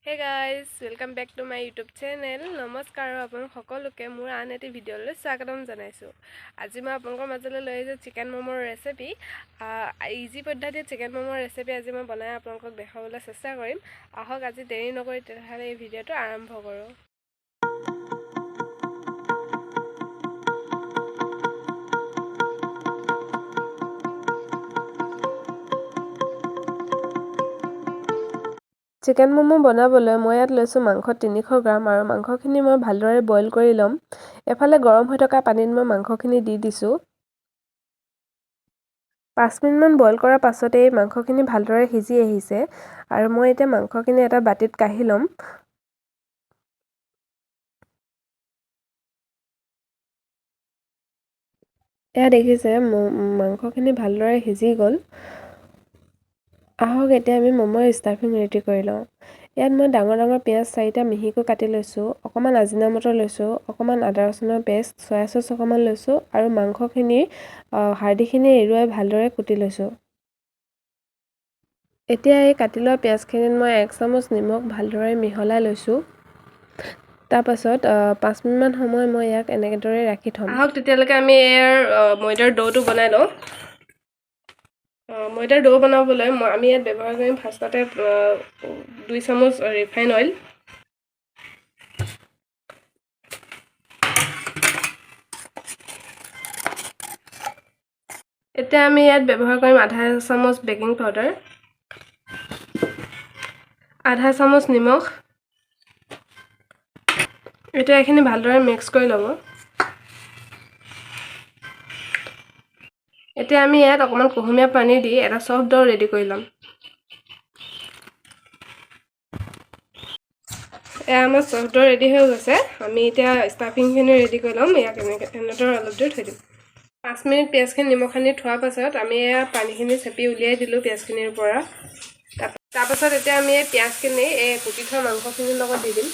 Hey guys, welcome back to my YouTube channel. নমস্কাৰ আপোনালোক সকলোকে মোৰ আন এটি ভিডিঅ'লৈ স্বাগতম জনাইছো। আজি মই আপোনালোকৰ মাজলৈ লৈ আহিছো চিকেন মমৰ ৰেচিপি। ইজি পদ্ধতিত চিকেন মমৰ ৰেচিপি আজি মই বনাই আপোনালোকক দেখাবলৈ চেষ্টা কৰিম। আহক আজি দেৰি নকৰি তেতিয়াহ'লে এই ভিডিঅ'টো আৰম্ভ কৰোঁ। চিকেন মমো বনাবলৈ মই ইয়াত লৈছো মাংস 300 গ্ৰাম আৰু মাংসখিনি মই ভালদৰে বইল কৰি লম। এফালে গৰম হৈ থকা পানীত মই মাংসখিনি দি দিছো। 5 মিনিটমান বইল কৰাৰ পাছতে এই মাংসখিনি ভালদৰে সিজি আহিছে আৰু মই এতিয়া মাংসখিনি এটা বাটিত কাঢ়ি লম। এয়া দেখিছে মাংসখিনি ভালদৰে সিজি গ'ল। আহক এতিয়া আমি মমৰ ষ্টাফিং ৰেডি কৰি লওঁ। ইয়াত মই ডাঙৰ পিয়াজ 4টা মিহিকৈ কাটি লৈছো, অকমান আজিনামটৰ লৈছো, অকমান আদা ৰচুনৰ পেষ্ট, সয়া সচ অকমান লৈছো আৰু মাংসখিনি হাৰ্ডিখিনি এৰুৱাই ভালদৰে কুটি লৈছো। এতিয়া এই কাটি লোৱা পিয়াজখিনিত মই 1 চামুচ নিমখ ভালদৰে মিহলাই লৈছো। তাৰ পাছত 5 মিনিটমান সময় মই ইয়াক এনেদৰে ৰাখি থম। আহক তেতিয়ালৈকে আমি ইয়াৰ ময়দাৰ ডোটো বনাই লওঁ। ময়দাৰ ডো বনাবলৈ আমি ইয়াত ব্যৱহাৰ কৰিম ফাৰ্ষ্টতে 2 চামুচ ৰিফাইন অইল। এতিয়া আমি ইয়াত ব্যৱহাৰ কৰিম আধা চামুচ বেকিং পাউডাৰ, আধা চামুচ নিমখ। এতিয়া এইখিনি ভালদৰে মিক্স কৰি ল'ব। এতিয়া আমি ইয়াত অকমান কুহুমীয়া পানী দি এটা সফট ডো ৰেডি কৰি ল'ম। আমাৰ সফট ডো ৰেডি হৈ গৈছে। আমি এতিয়া ষ্টাফিংখিনি ৰেডি কৰি ল'ম। ইয়াক এনেদৰে অলপ দেৰি থৈ দিম। 5 মিনিট পিয়াজখিনি নিমখ সানি থোৱাৰ পাছত আমি পানীখিনি চেপি উলিয়াই দিলোঁ পিয়াজখিনিৰ পৰা। তাৰপাছত এতিয়া আমি এই পিয়াজখিনি এই কুটি থোৱা মাংসখিনিৰ লগত দি দিম।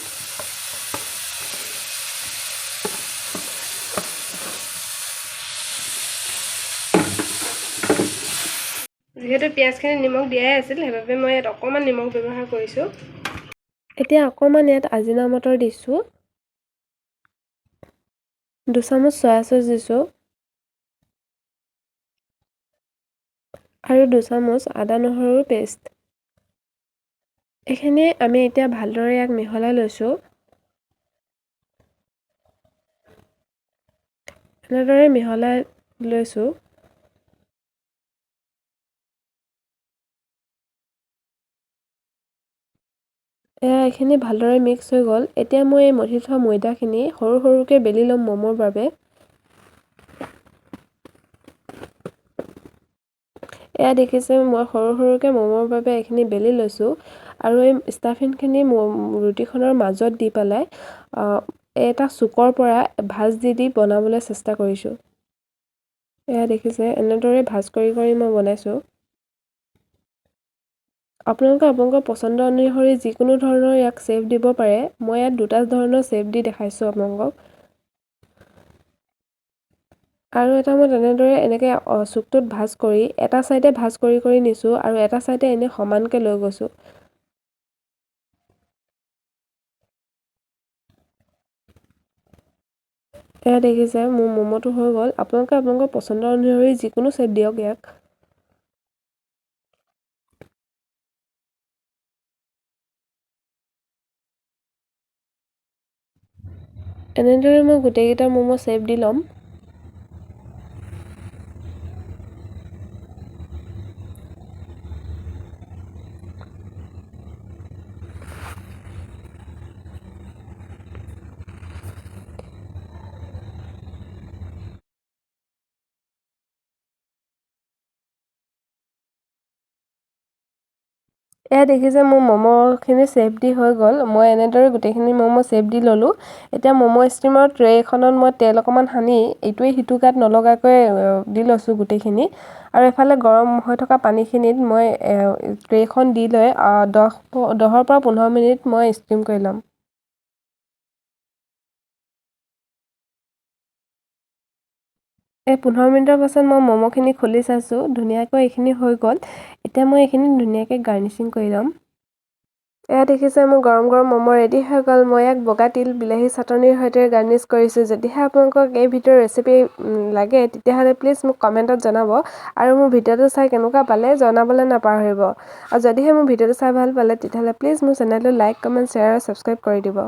যিহেতু পিয়াজখিনি নিমখ দিয়াই আছিল, সেইবাবে মই ইয়াত অকণমান নিমখ ব্যৱহাৰ কৰিছোঁ। এতিয়া অকণমান ইয়াত আজিনামটৰ দিছোঁ, 2 চামুচ সয়া সচ দিছোঁ আৰু 2 চামুচ আদা নহৰুৰ পেষ্ট। এইখিনি আমি এতিয়া ভালদৰে ইয়াক মিহলাই লৈছোঁ। এনেদৰে মিহলাই লৈছোঁ। এইখিনি ভালদৰে মিক্স হৈ গ'ল। এতিয়া মই এই মঠি থোৱা ময়দাখিনি সৰু সৰুকৈ বেলি ল'ম মমৰ বাবে। এয়া দেখিছে মই সৰু সৰুকৈ মমৰ বাবে এইখিনি বেলি লৈছোঁ আৰু এই ষ্টাফিংখিনি ৰুটিখনৰ মাজত দি পেলাই এটা চুকৰ পৰা ভাঁজ দি বনাবলৈ চেষ্টা কৰিছোঁ। এয়া দেখিছে এনেদৰে ভাঁজ কৰি মই বনাইছোঁ। আপোনালোকে আপোনালোকৰ পচন্দ অনুসৰি যিকোনো ধৰণৰ ইয়াক শ্বেপ দিব পাৰে। মই ইয়াত 2টা ধৰণৰ শ্বেপ দি দেখাইছোঁ আপোনালোকক। আৰু এটা মই তেনেদৰে এনেকৈ চুকটোত ভাঁজ কৰি এটা চাইডে ভাঁজ কৰি নিছোঁ আৰু এটা চাইডে এনে সমানকৈ লৈ গৈছোঁ। এয়া দেখিছে মোৰ মমোটো হৈ গ'ল। আপোনালোকে আপোনালোকৰ পচন্দ অনুসৰি যিকোনো শ্বেপ দিয়ক ইয়াক। এনেদৰে মই গোটেইকেইটা মমো শ্বেপ দি ল'ম। এয়া দেখিছে মোৰ মমোখিনি শ্বেপ দি হৈ গ'ল। মই এনেদৰে গোটেইখিনি মমো শ্বেপ দি ল'লোঁ। এতিয়া মমো ষ্টিমৰ ট্ৰে এখনত মই তেল অকণমান সানি ইটোৱে সিটো গাত নলগাকৈ দি লৈছোঁ গোটেইখিনি। আৰু এফালে গৰম হৈ থকা পানীখিনিত মই ট্ৰেখন দি লৈ 10ৰ পৰা 15 মিনিট মই ষ্টিম কৰি ল'ম। এই 15 মিনিটৰ পাছত মই মমোখিনি খুলি চাইছোঁ, ধুনীয়াকৈ এইখিনি হৈ গ'ল। এতিয়া মই এইখিনি ধুনীয়াকৈ গাৰ্নিচিং কৰি ল'ম। এয়া দেখিছে মোৰ গৰম গৰম ম'ম' ৰেডি হৈ গ'ল। মই ইয়াক বগা তিল বিলাহী চাটনিৰ সৈতে গাৰ্নিছ কৰিছোঁ। যদিহে আপোনালোকক এই ভিডিঅ'ৰ ৰেচিপি লাগে তেতিয়াহ'লে প্লিজ মোক কমেণ্টত জনাব আৰু মোৰ ভিডিঅ'টো চাই কেনেকুৱা পালে জনাবলৈ নাপাহৰিব। আৰু যদিহে মোৰ ভিডিঅ'টো চাই ভাল পালে তেতিয়াহ'লে প্লিজ মোৰ চেনেলটো লাইক, কমেণ্ট, শ্বেয়াৰ আৰু ছাবস্ক্ৰাইব কৰি দিব।